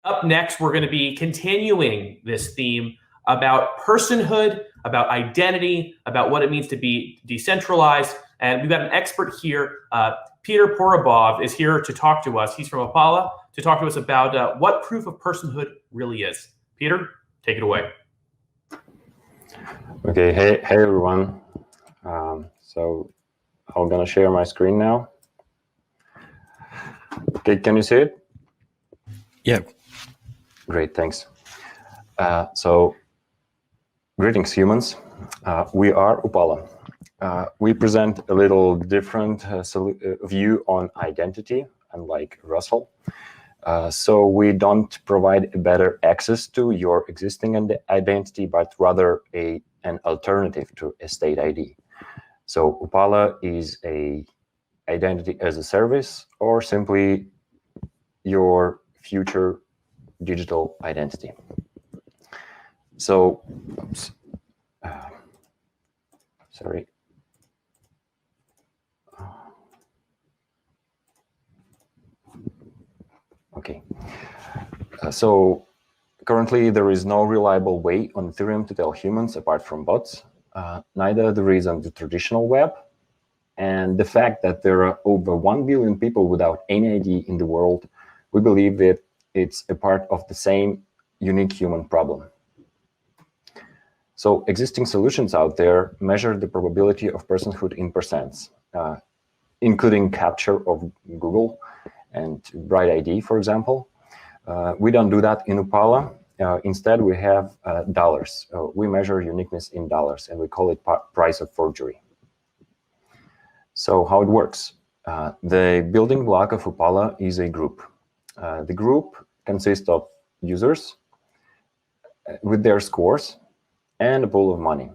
Up next, we're going to be continuing this theme about personhood, about identity, about what it means to be decentralized. And we've got an expert here. Petr Porobov is here to talk to us. He's from Upala to talk to us about what proof of personhood really is. Petr, take it away. Okay, hey everyone. So I'm gonna share my screen now. Okay, can you see it? Yeah. Great, thanks. So, greetings, humans. We are Upala. We present a little different view on identity, unlike Russell. So we don't provide a better access to your existing identity, but rather an alternative to a state ID. So Upala is a identity as a service, or simply your future digital identity. So, oops, sorry. Okay. So currently there is no reliable way on Ethereum to tell humans apart from bots. Neither there is on the traditional web. And the fact that there are over 1 billion people without any ID in the world, we believe that it's a part of the same unique human problem. So existing solutions out there measure the probability of personhood in percents, including capture of Google and Bright ID, for example. We don't do that in Upala. Instead, we have dollars. We measure uniqueness in dollars, and we call it price of forgery. So how it works? The building block of Upala is a group. The group consists of users with their scores and a pool of money.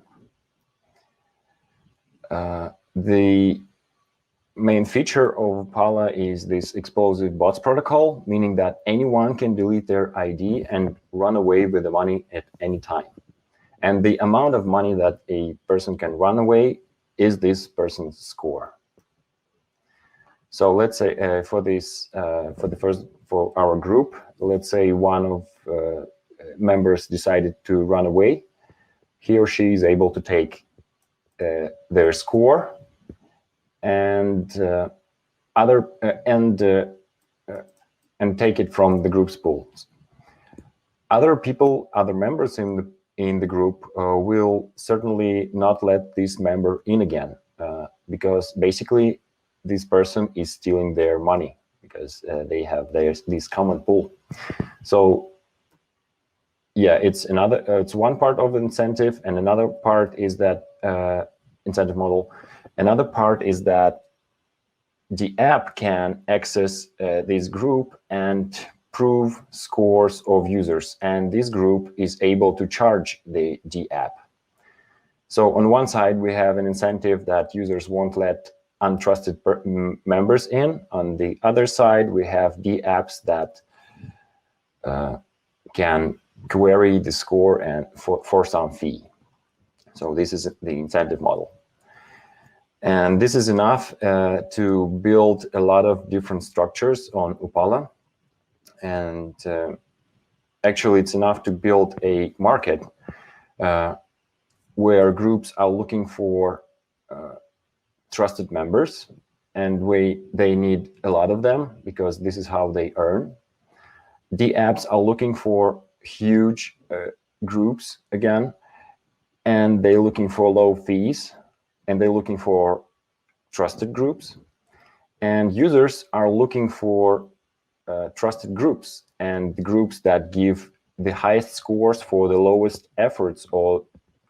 The main feature of Upala is this explosive bots protocol, meaning that anyone can delete their ID and run away with the money at any time. And the amount of money that a person can run away is this person's score. So let's say for our group, let's say one of members decided to run away. He or she is able to take their score and take it from the group's pools. Other people, other members in the group will certainly not let this member in again, because basically this person is stealing their money because they have this common pool. So yeah, it's one part of the incentive, and another part is that incentive model. Another part is that the app can access this group and prove scores of users, and this group is able to charge the app. So on one side, we have an incentive that users won't let untrusted members in. On the other side, we have the apps that can query the score and for some fee. So this is the incentive model. And this is enough to build a lot of different structures on Upala. And actually, it's enough to build a market where groups are looking for trusted members, and they need a lot of them because this is how they earn. The apps are looking for huge groups again, and they're looking for low fees, and they're looking for trusted groups. And users are looking for trusted groups, and the groups that give the highest scores for the lowest efforts or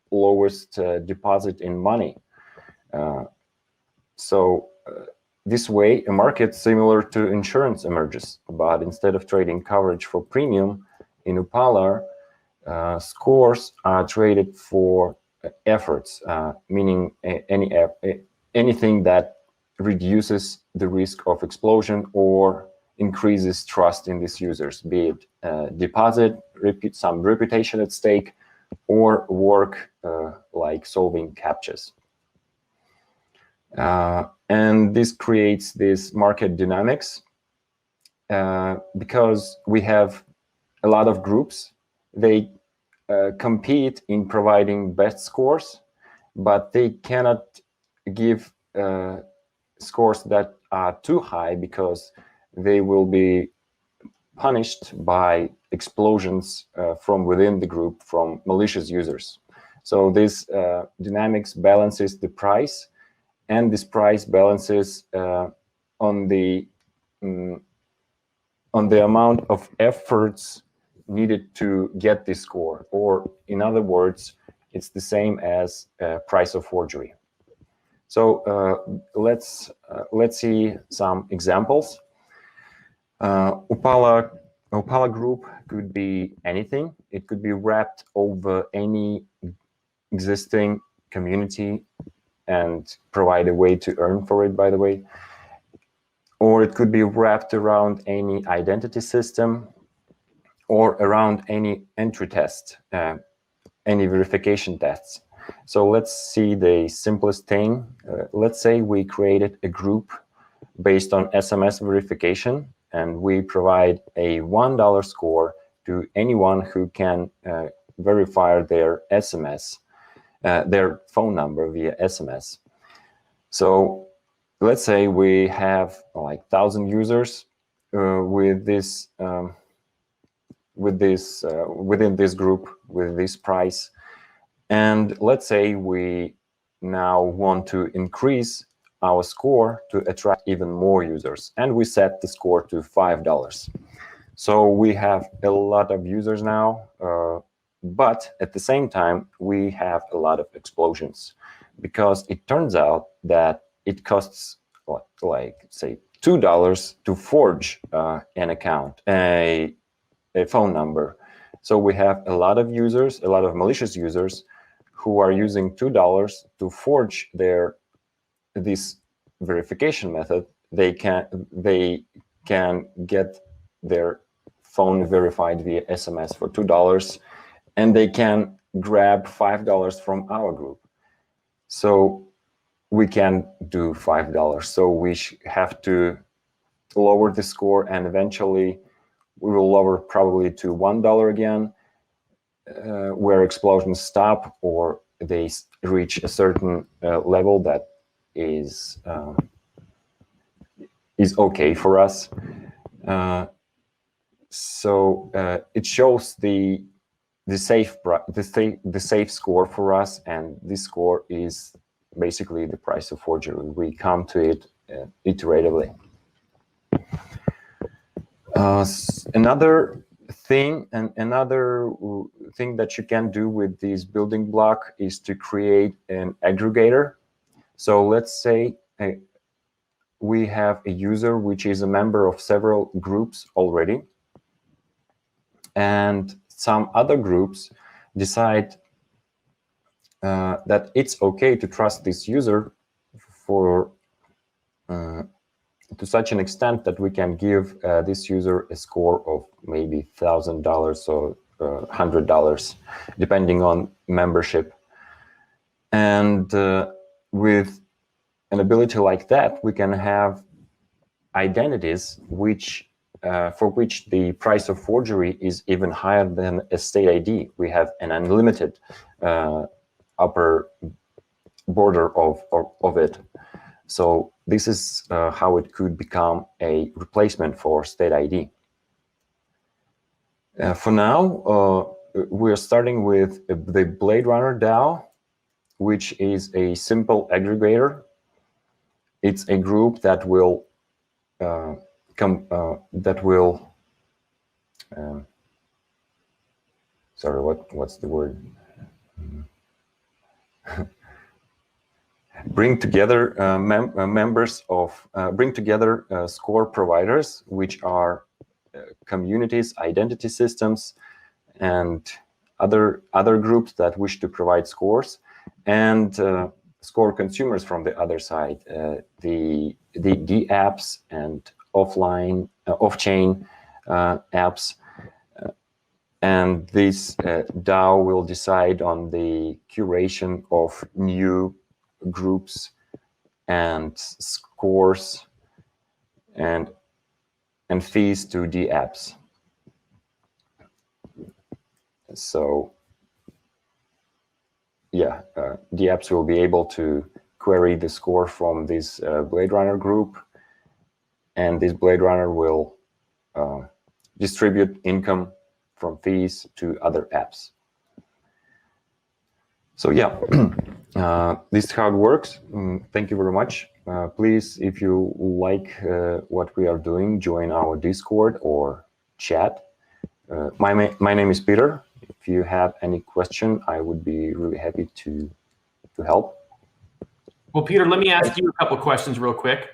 lowest deposit in money. So this way, a market similar to insurance emerges, but instead of trading coverage for premium, in Upala, scores are traded for efforts, meaning anything that reduces the risk of explosion or increases trust in these users, be it deposit, some reputation at stake, or work like solving CAPTCHAs. And this creates this market dynamics because we have a lot of groups. They compete in providing best scores, but they cannot give scores that are too high because they will be punished by explosions from within the group from malicious users. So this dynamics balances the price, and this price balances on the amount of efforts needed to get this score, or in other words, it's the same as price of forgery. So let's see some examples. Upala group could be anything. It could be wrapped over any existing community and provide a way to earn for it, by the way. Or it could be wrapped around any identity system or around any entry test, any verification tests. So let's see the simplest thing. Let's say we created a group based on SMS verification, and we provide a $1 score to anyone who can verify their SMS, their phone number via SMS. So let's say we have like 1,000 users within this group with this price, and let's say we now want to increase our score to attract even more users, and we set the score to $5. So we have a lot of users now, but at the same time we have a lot of explosions, because it turns out that it costs like say $2 to forge an account, a phone number. So we have a lot of users, a lot of malicious users who are using $2 to forge this verification method. They can get their phone verified via SMS for $2, and they can grab $5 from our group. So we can do $5. So we have to lower the score, and eventually we will lower probably to $1 again, where explosions stop or they reach a certain level that is okay for us. So it shows the safe score for us, and this score is basically the price of forgery. We come to it iteratively. Another thing that you can do with this building block is to create an aggregator. So let's say we have a user which is a member of several groups already, and some other groups decide that it's okay to trust this user for to such an extent that we can give this user a score of maybe $1,000 or $100, depending on membership. And with an ability like that, we can have identities for which the price of forgery is even higher than a state ID. We have an unlimited upper border of it. So this is how it could become a replacement for state ID. For now, we're starting with the Blade Runner Dow, which is a simple aggregator. It's a group that will sorry, what's the word? Bring together score providers, which are communities, identity systems, and other groups that wish to provide scores, and score consumers from the other side, the apps and offline, off-chain apps. And this DAO will decide on the curation of new groups and scores and fees to the apps. So yeah, the apps will be able to query the score from this Blade Runner group, and this Blade Runner will distribute income from fees to other apps. So yeah, this is how it works. Thank you very much. Please, if you like what we are doing, join our Discord or chat. My name is Peter. If you have any question, I would be really happy to help. Well, Peter, let me ask you a couple of questions real quick.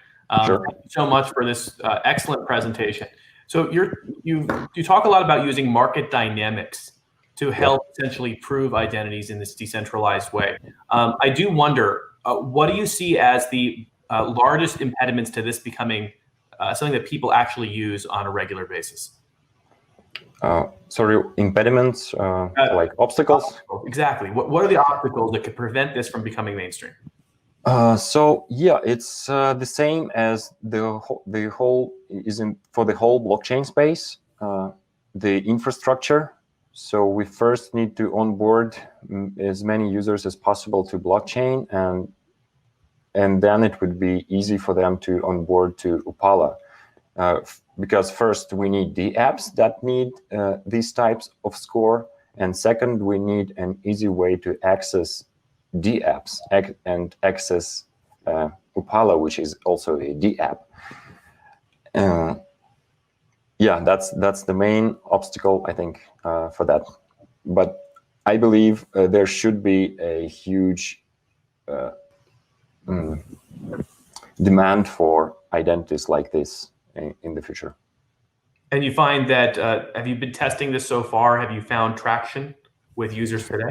Sure. Thank you so much for this excellent presentation. So you talk a lot about using market dynamics to help essentially prove identities in this decentralized way. I do wonder, what do you see as the largest impediments to this becoming something that people actually use on a regular basis? Sorry, impediments, like obstacles? Exactly. What are the obstacles that could prevent this from becoming mainstream? So yeah, it's the same as the whole for the whole blockchain space, the infrastructure. So we first need to onboard as many users as possible to blockchain, and then it would be easy for them to onboard to Upala. Because first we need the apps that need these types of score, and second we need an easy way to access D apps and access Upala, which is also a D app. Yeah, that's the main obstacle, I think, for that. But I believe there should be a huge demand for identities like this in the future. And you find that, have you been testing this so far? Have you found traction with users today?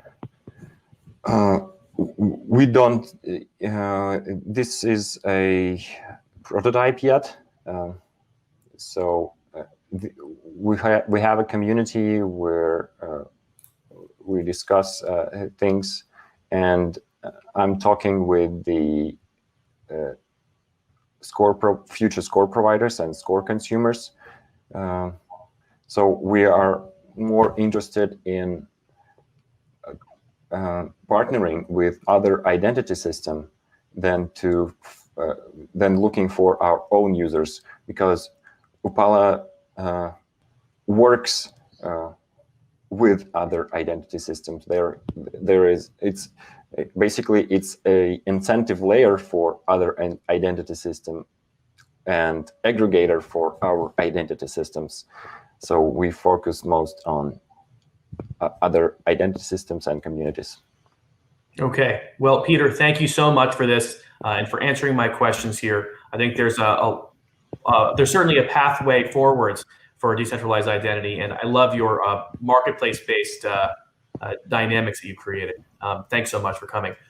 We don't, this is a prototype yet. So we have a community where we discuss things, and I'm talking with the future score providers and score consumers. So we are more interested in partnering with other identity system than looking for our own users, because Upala works with other identity systems. It's a incentive layer for other identity system and aggregator for our identity systems. So we focus most on other identity systems and communities. Okay. Well, Peter, thank you so much for this and for answering my questions here. I think there's certainly a pathway forwards for decentralized identity, and I love your marketplace-based dynamics that you created. Thanks so much for coming.